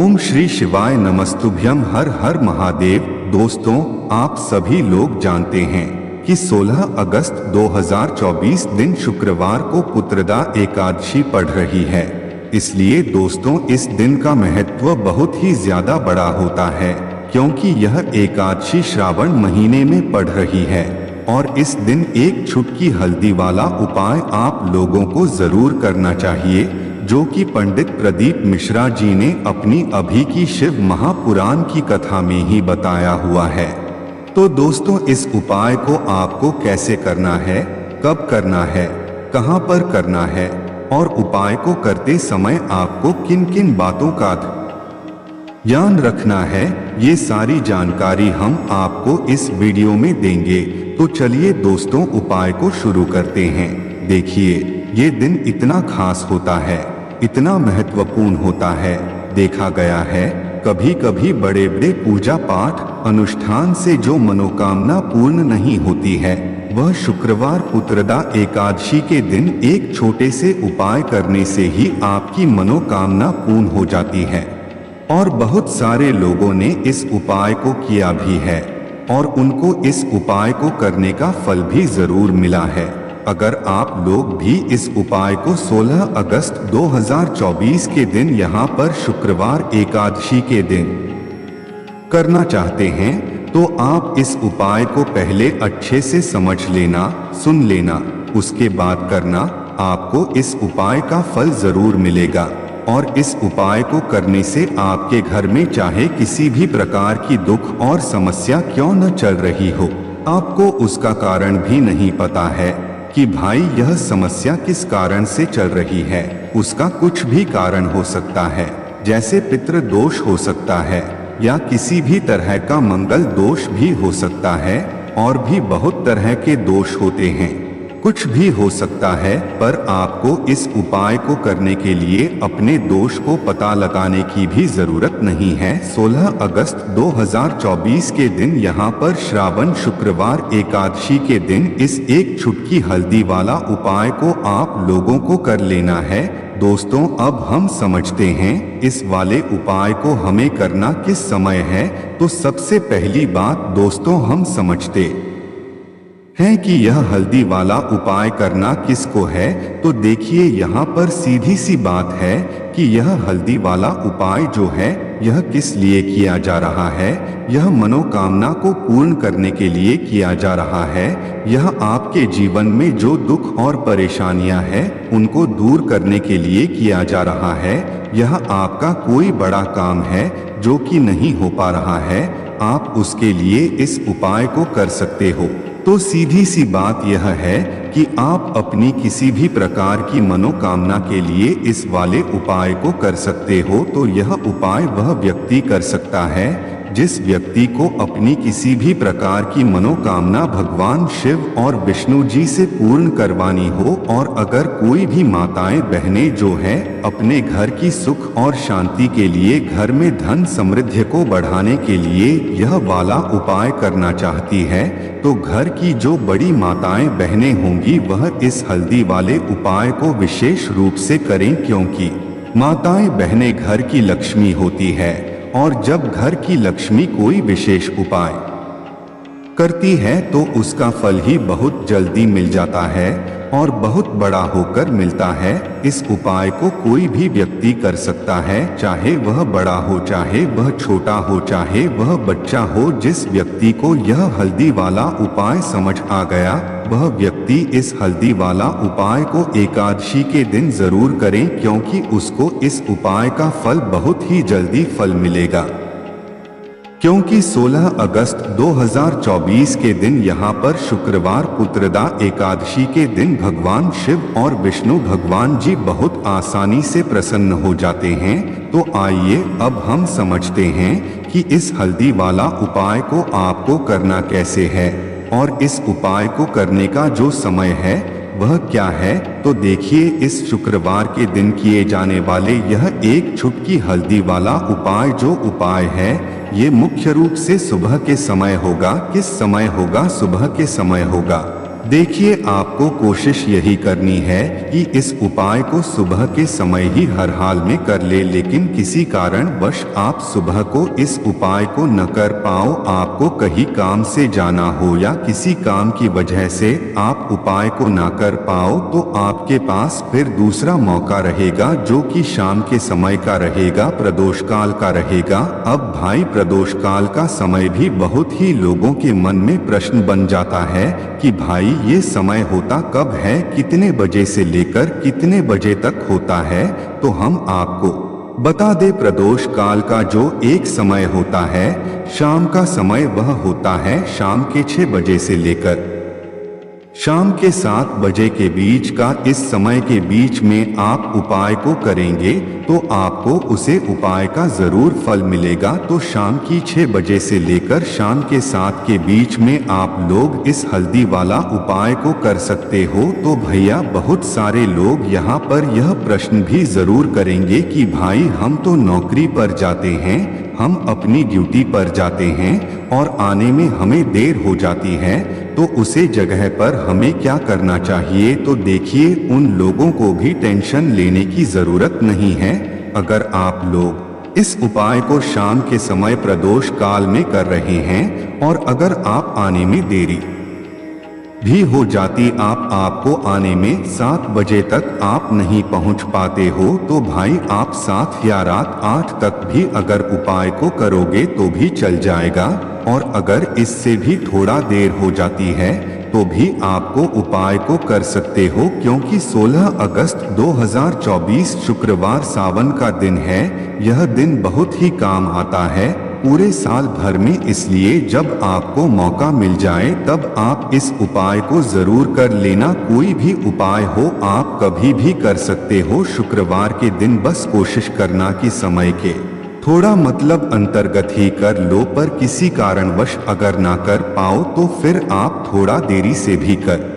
ओम श्री शिवाय नमस्तुभ्यम। हर हर महादेव। दोस्तों, आप सभी लोग जानते हैं कि 16 अगस्त 2024 दिन शुक्रवार को पुत्रदा एकादशी पड़ रही है। इसलिए दोस्तों, इस दिन का महत्व बहुत ही ज्यादा बड़ा होता है, क्योंकि यह एकादशी श्रावण महीने में पड़ रही है। और इस दिन एक चुटकी हल्दी वाला उपाय आप लोगों को जरूर करना चाहिए, जो कि पंडित प्रदीप मिश्रा जी ने अपनी अभी की शिव महापुराण की कथा में ही बताया हुआ है। तो दोस्तों, इस उपाय को आपको कैसे करना है, कब करना है, कहां पर करना है और उपाय को करते समय आपको किन किन बातों का ध्यान रखना है, ये सारी जानकारी हम आपको इस वीडियो में देंगे। तो चलिए दोस्तों, उपाय को शुरू करते हैं। देखिए, ये दिन इतना खास होता है, इतना महत्वपूर्ण होता है। देखा गया है, कभी कभी बड़े बड़े पूजा पाठ अनुष्ठान से जो मनोकामना पूर्ण नहीं होती है, वह शुक्रवार पुत्रदा एकादशी के दिन एक छोटे से उपाय करने से ही आपकी मनोकामना पूर्ण हो जाती है। और बहुत सारे लोगों ने इस उपाय को किया भी है और उनको इस उपाय को करने का फल भी जरूर मिला है। अगर आप लोग भी इस उपाय को 16 अगस्त 2024 के दिन यहाँ पर शुक्रवार एकादशी के दिन करना चाहते हैं, तो आप इस उपाय को पहले अच्छे से समझ लेना, सुन लेना, उसके बाद करना। आपको इस उपाय का फल जरूर मिलेगा। और इस उपाय को करने से आपके घर में चाहे किसी भी प्रकार की दुख और समस्या क्यों न चल रही हो, आपको उसका कारण भी नहीं पता है कि भाई यह समस्या किस कारण से चल रही है। उसका कुछ भी कारण हो सकता है, जैसे पितृ दोष हो सकता है या किसी भी तरह का मंगल दोष भी हो सकता है, और भी बहुत तरह के दोष होते हैं। कुछ भी हो सकता है, पर आपको इस उपाय को करने के लिए अपने दोष को पता लगाने की भी जरूरत नहीं है। 16 अगस्त 2024 के दिन यहाँ पर श्रावण शुक्रवार एकादशी के दिन इस एक चुटकी हल्दी वाला उपाय को आप लोगों को कर लेना है। दोस्तों, अब हम समझते हैं इस वाले उपाय को हमें करना किस समय है। तो सबसे पहली बात दोस्तों, हम समझते हैं कि यह हल्दी वाला उपाय करना किसको है। तो देखिए, यहाँ पर सीधी सी बात है कि यह हल्दी वाला उपाय जो है, यह किस लिए किया जा रहा है। यह मनोकामना को पूर्ण करने के लिए किया जा रहा है। यह आपके जीवन में जो दुख और परेशानियां हैं, उनको दूर करने के लिए किया जा रहा है। यह आपका कोई बड़ा काम है जो कि नहीं हो पा रहा है, आप उसके लिए इस उपाय को कर सकते हो। तो सीधी सी बात यह है कि आप अपनी किसी भी प्रकार की मनोकामना के लिए इस वाले उपाय को कर सकते हो। तो यह उपाय वह व्यक्ति कर सकता है जिस व्यक्ति को अपनी किसी भी प्रकार की मनोकामना भगवान शिव और विष्णु जी से पूर्ण करवानी हो। और अगर कोई भी माताएं बहनें जो हैं अपने घर की सुख और शांति के लिए, घर में धन समृद्धि को बढ़ाने के लिए यह वाला उपाय करना चाहती है, तो घर की जो बड़ी माताएं बहनें होंगी वह इस हल्दी वाले उपाय को विशेष रूप से करें, क्योंकि माताएं बहनें घर की लक्ष्मी होती है। और जब घर की लक्ष्मी कोई विशेष उपाय करती है तो उसका फल ही बहुत जल्दी मिल जाता है और बहुत बड़ा होकर मिलता है। इस उपाय को कोई भी व्यक्ति कर सकता है, चाहे वह बड़ा हो, चाहे वह छोटा हो, चाहे वह बच्चा हो। जिस व्यक्ति को यह हल्दी वाला उपाय समझ आ गया, वह व्यक्ति इस हल्दी वाला उपाय को एकादशी के दिन जरूर करें, क्योंकि उसको इस उपाय का फल बहुत ही जल्दी फल मिलेगा। क्योंकि 16 अगस्त 2024 के दिन यहाँ पर शुक्रवार पुत्रदा एकादशी के दिन भगवान शिव और विष्णु भगवान जी बहुत आसानी से प्रसन्न हो जाते हैं। तो आइए अब हम समझते हैं कि इस हल्दी वाला उपाय को आपको करना कैसे है और इस उपाय को करने का जो समय है वह क्या है। तो देखिए, इस शुक्रवार के दिन किए जाने वाले यह एक चुटकी हल्दी वाला उपाय जो उपाय है, ये मुख्य रूप से सुबह के समय होगा। किस समय होगा? सुबह के समय होगा। देखिए, आपको कोशिश यही करनी है कि इस उपाय को सुबह के समय ही हर हाल में कर ले, लेकिन किसी कारणवश आप सुबह को इस उपाय को न कर पाओ, आपको कहीं काम से जाना हो या किसी काम की वजह से आप उपाय को ना कर पाओ, तो आपके पास फिर दूसरा मौका रहेगा जो कि शाम के समय का रहेगा, प्रदोष काल का रहेगा। अब भाई, प्रदोष काल का समय भी बहुत ही लोगों के मन में प्रश्न बन जाता है कि भाई ये समय होता कब है, कितने बजे से लेकर कितने बजे तक होता है। तो हम आपको बता दे, प्रदोष काल का जो एक समय होता है शाम का समय, वह होता है शाम के 6 बजे से लेकर शाम के 7 बजे के बीच का। इस समय के बीच में आप उपाय को करेंगे तो आपको उसे उपाय का जरूर फल मिलेगा। तो शाम की 6 बजे से लेकर शाम के 7 के बीच में आप लोग इस हल्दी वाला उपाय को कर सकते हो। तो भैया, बहुत सारे लोग यहाँ पर यह प्रश्न भी जरूर करेंगे कि भाई हम तो नौकरी पर जाते हैं, हम अपनी ड्यूटी पर जाते हैं और आने में हमें देर हो जाती है, तो उसे जगह पर हमें क्या करना चाहिए। तो देखिए, उन लोगों को भी टेंशन लेने की जरूरत नहीं है। अगर आप लोग इस उपाय को शाम के समय प्रदोष काल में कर रहे हैं और अगर आप आने में देरी भी हो जाती, आपको आने में 7 बजे तक आप नहीं पहुंच पाते हो, तो भाई आप 7 या रात 8 तक भी अगर उपाय को करोगे तो भी चल जाएगा। और अगर इससे भी थोड़ा देर हो जाती है तो भी आपको उपाय को कर सकते हो, क्योंकि 16 अगस्त 2024 शुक्रवार सावन का दिन है। यह दिन बहुत ही काम आता है पूरे साल भर में, इसलिए जब आपको मौका मिल जाए तब आप इस उपाय को जरूर कर लेना। कोई भी उपाय हो आप कभी भी कर सकते हो, शुक्रवार के दिन बस कोशिश करना कि समय के थोड़ा अंतर्गत ही कर लो, पर किसी कारणवश अगर ना कर पाओ तो फिर आप थोड़ा देरी से भी कर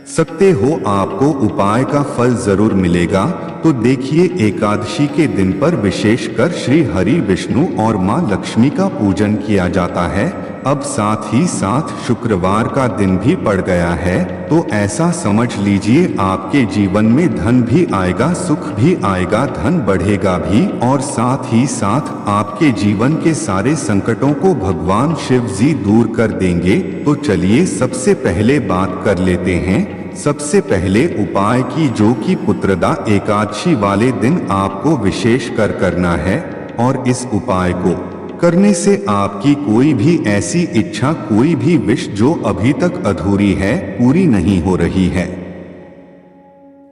सकते हो, आपको उपाय का फल जरूर मिलेगा। तो देखिए, एकादशी के दिन पर विशेषकर श्री हरि विष्णु और मां लक्ष्मी का पूजन किया जाता है। अब साथ ही साथ शुक्रवार का दिन भी पड़ गया है, तो ऐसा समझ लीजिए आपके जीवन में धन भी आएगा, सुख भी आएगा, धन बढ़ेगा भी और साथ ही साथ आपके जीवन के सारे संकटों को भगवान शिव जी दूर कर देंगे। तो चलिए सबसे पहले बात कर लेते हैं सबसे पहले उपाय की, जो कि पुत्रदा एकादशी वाले दिन आपको विशेष कर करना है। और इस उपाय को करने से आपकी कोई भी ऐसी इच्छा, कोई भी विश जो अभी तक अधूरी है, पूरी नहीं हो रही है,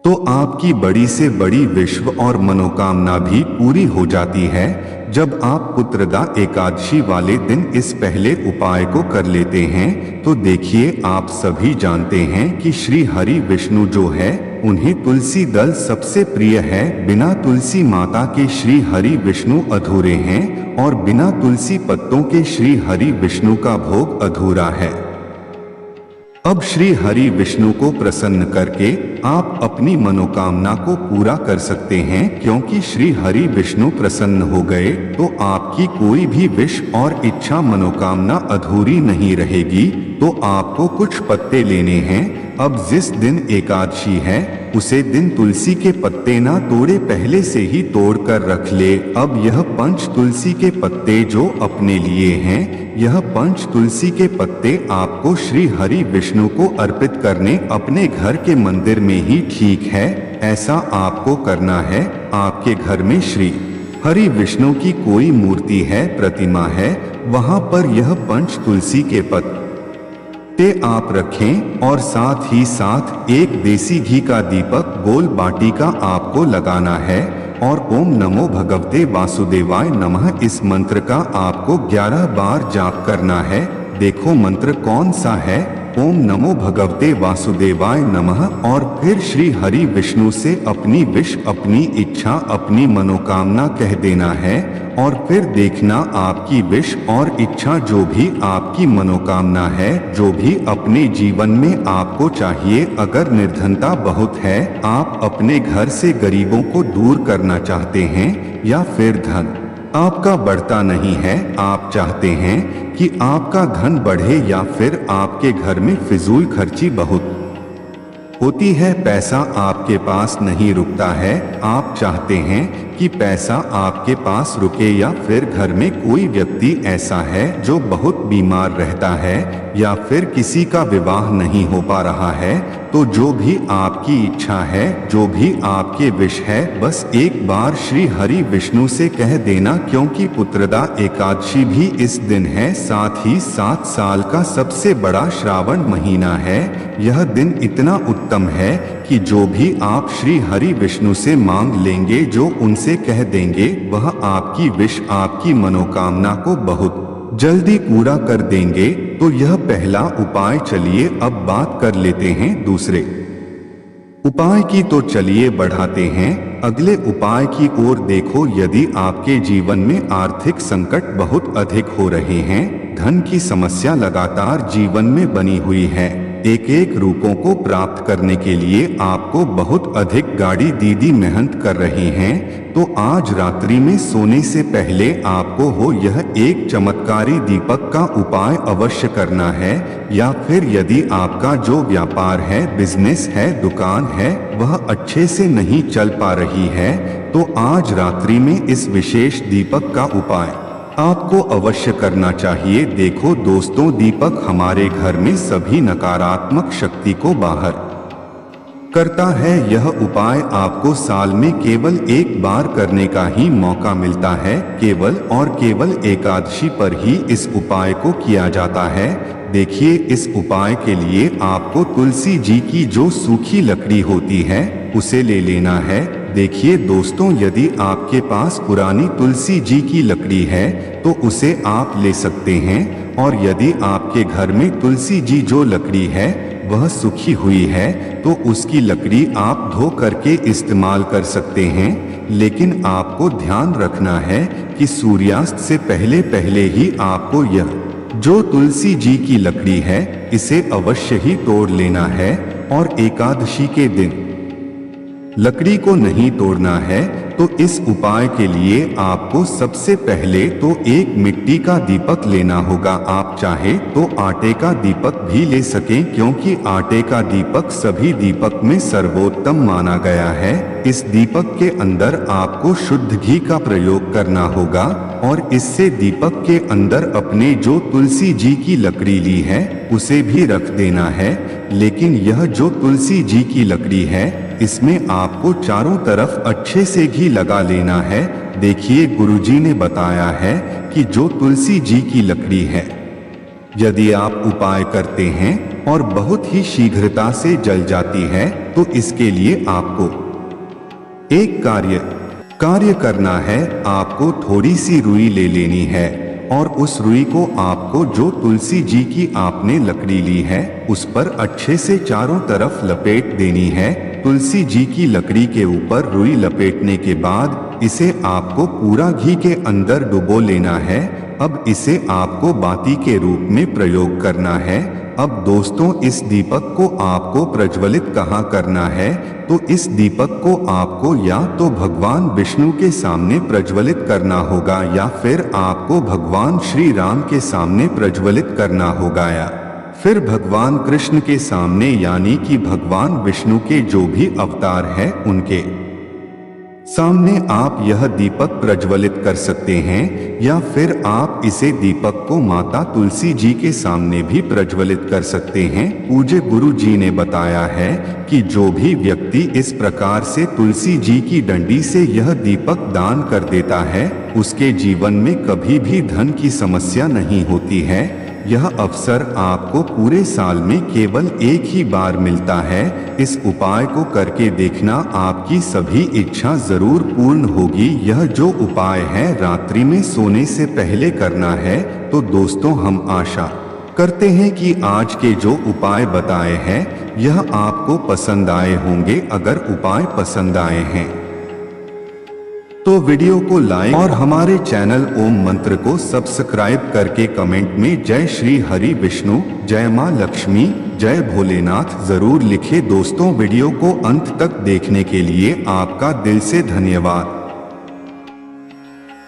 तो आपकी बड़ी से बड़ी विश्व और मनोकामना भी पूरी हो जाती है जब आप पुत्रदा एकादशी वाले दिन इस पहले उपाय को कर लेते हैं। तो देखिए, आप सभी जानते हैं कि श्री हरि विष्णु जो है उन्हें तुलसी दल सबसे प्रिय है। बिना तुलसी माता के श्री हरि विष्णु अधूरे हैं और बिना तुलसी पत्तों के श्री हरि विष्णु का भोग अधूरा है। अब श्री हरि विष्णु को प्रसन्न करके आप अपनी मनोकामना को पूरा कर सकते हैं, क्योंकि श्री हरि विष्णु प्रसन्न हो गए तो आपकी कोई भी विश और इच्छा मनोकामना अधूरी नहीं रहेगी। तो आपको कुछ पत्ते लेने हैं। अब जिस दिन एकादशी है उसे दिन तुलसी के पत्ते ना तोड़े, पहले से ही तोड़ कर रख ले। अब यह पंच तुलसी के पत्ते जो अपने लिए हैं, यह पंच तुलसी के पत्ते आपको श्री हरि विष्णु को अर्पित करने अपने घर के मंदिर में ही ठीक है। ऐसा आपको करना है। आपके घर में श्री हरि विष्णु की कोई मूर्ति है, प्रतिमा है, वहां पर यह पंच तुलसी के पत्ते आप रखें और साथ ही साथ एक देसी घी का दीपक गोल बाटी का आपको लगाना है और ओम नमो भगवते वासुदेवाय नमः इस मंत्र का आपको 11 बार जाप करना है। देखो मंत्र कौन सा है, ओम नमो भगवते वासुदेवाय नमः। और फिर श्री हरि विष्णु से अपनी विश, अपनी इच्छा, अपनी मनोकामना कह देना है और फिर देखना आपकी विश और इच्छा, जो भी आपकी मनोकामना है, जो भी अपने जीवन में आपको चाहिए। अगर निर्धनता बहुत है, आप अपने घर से गरीबों को दूर करना चाहते हैं या फिर धन आपका बढ़ता नहीं है। आप चाहते हैं कि आपका धन बढ़े या फिर आपके घर में फिजूल खर्ची बहुत होती है, पैसा आपके पास नहीं रुकता है। आप चाहते हैं कि पैसा आपके पास रुके या फिर घर में कोई व्यक्ति ऐसा है जो बहुत बीमार रहता है या फिर किसी का विवाह नहीं हो पा रहा है, तो जो भी आपकी इच्छा है, जो भी आपके विश है, बस एक बार श्री हरि विष्णु से कह देना, क्योंकि पुत्रदा एकादशी भी इस दिन है। साथ ही 7 साल का सबसे बड़ा श्रावण महीना है। यह दिन इतना उत्तम है कि जो भी आप श्री हरि विष्णु से मांग लेंगे, जो उनसे कह देंगे, वह आपकी विश, आपकी मनोकामना को बहुत जल्दी पूरा कर देंगे। तो यह पहला उपाय। चलिए अब बात कर लेते हैं दूसरे उपाय की। तो चलिए बढ़ाते हैं अगले उपाय की ओर। देखो, यदि आपके जीवन में आर्थिक संकट बहुत अधिक हो रहे हैं, धन की समस्या लगातार जीवन में बनी हुई है, एक रूपों को प्राप्त करने के लिए आपको बहुत अधिक गाड़ी दीदी मेहनत कर रहे हैं, तो आज रात्रि में सोने से पहले आपको हो यह एक चमत्कारी दीपक का उपाय अवश्य करना है। या फिर यदि आपका जो व्यापार है, बिजनेस है, दुकान है, वह अच्छे से नहीं चल पा रही है, तो आज रात्रि में इस विशेष दीपक का उपाय आपको अवश्य करना चाहिए। देखो दोस्तों, दीपक हमारे घर में सभी नकारात्मक शक्ति को बाहर करता है। यह उपाय आपको साल में केवल एक बार करने का ही मौका मिलता है। केवल और केवल एकादशी पर ही इस उपाय को किया जाता है। देखिए, इस उपाय के लिए आपको तुलसी जी की जो सूखी लकड़ी होती है उसे ले लेना है। देखिए दोस्तों, यदि आपके पास पुरानी तुलसी जी की लकड़ी है तो उसे आप ले सकते हैं, और यदि आपके घर में तुलसी जी जो लकड़ी है वह सूखी हुई है तो उसकी लकड़ी आप धो करके इस्तेमाल कर सकते हैं। लेकिन आपको ध्यान रखना है कि सूर्यास्त से पहले पहले ही आपको यह जो तुलसी जी की लकड़ी है इसे अवश्य ही तोड़ लेना है, और एकादशी के दिन लकड़ी को नहीं तोड़ना है। तो इस उपाय के लिए आपको सबसे पहले तो एक मिट्टी का दीपक लेना होगा। आप चाहे तो आटे का दीपक भी ले सकें, क्योंकि आटे का दीपक सभी दीपक में सर्वोत्तम माना गया है। इस दीपक के अंदर आपको शुद्ध घी का प्रयोग करना होगा, और इससे दीपक के अंदर अपने जो तुलसी जी की लकड़ी ली है उसे भी रख देना है। लेकिन यह जो तुलसी जी की लकड़ी है इसमें आपको चारों तरफ अच्छे से घी लगा लेना है। देखिए, गुरुजी ने बताया है कि जो तुलसी जी की लकड़ी है, यदि आप उपाय करते हैं और बहुत ही शीघ्रता से जल जाती है, तो इसके लिए आपको एक कार्य करना है। आपको थोड़ी सी रुई ले लेनी है, और उस रुई को आपको जो तुलसी जी की आपने लकड़ी ली है उस पर अच्छे से चारों तरफ लपेट देनी है। तुलसी जी की लकड़ी के ऊपर रुई लपेटने के बाद इसे आपको पूरा घी के अंदर डुबो लेना है। अब इसे आपको बाती के रूप में प्रयोग करना है। अब दोस्तों, इस दीपक को आपको प्रज्वलित कहाँ करना है? तो इस दीपक को आपको या तो भगवान विष्णु के सामने प्रज्वलित करना होगा, या फिर आपको भगवान श्री राम के सामने प्रज्वलित करना होगा, या फिर भगवान कृष्ण के सामने, यानी कि भगवान विष्णु के जो भी अवतार हैं उनके सामने आप यह दीपक प्रज्वलित कर सकते हैं। या फिर आप इसे दीपक को माता तुलसी जी के सामने भी प्रज्वलित कर सकते हैं। पूज्य गुरु जी ने बताया है कि जो भी व्यक्ति इस प्रकार से तुलसी जी की डंडी से यह दीपक दान कर देता है उसके जीवन में कभी भी धन की समस्या नहीं होती है। यह अवसर आपको पूरे साल में केवल एक ही बार मिलता है। इस उपाय को करके देखना, आपकी सभी इच्छा जरूर पूर्ण होगी। यह जो उपाय है रात्रि में सोने से पहले करना है। तो दोस्तों, हम आशा करते हैं कि आज के जो उपाय बताए हैं यह आपको पसंद आए होंगे। अगर उपाय पसंद आए हैं तो वीडियो को लाइक और हमारे चैनल ओम मंत्र को सब्सक्राइब करके कमेंट में जय श्री हरि विष्णु, जय मां लक्ष्मी, जय भोलेनाथ जरूर लिखे। दोस्तों, वीडियो को अंत तक देखने के लिए आपका दिल से धन्यवाद।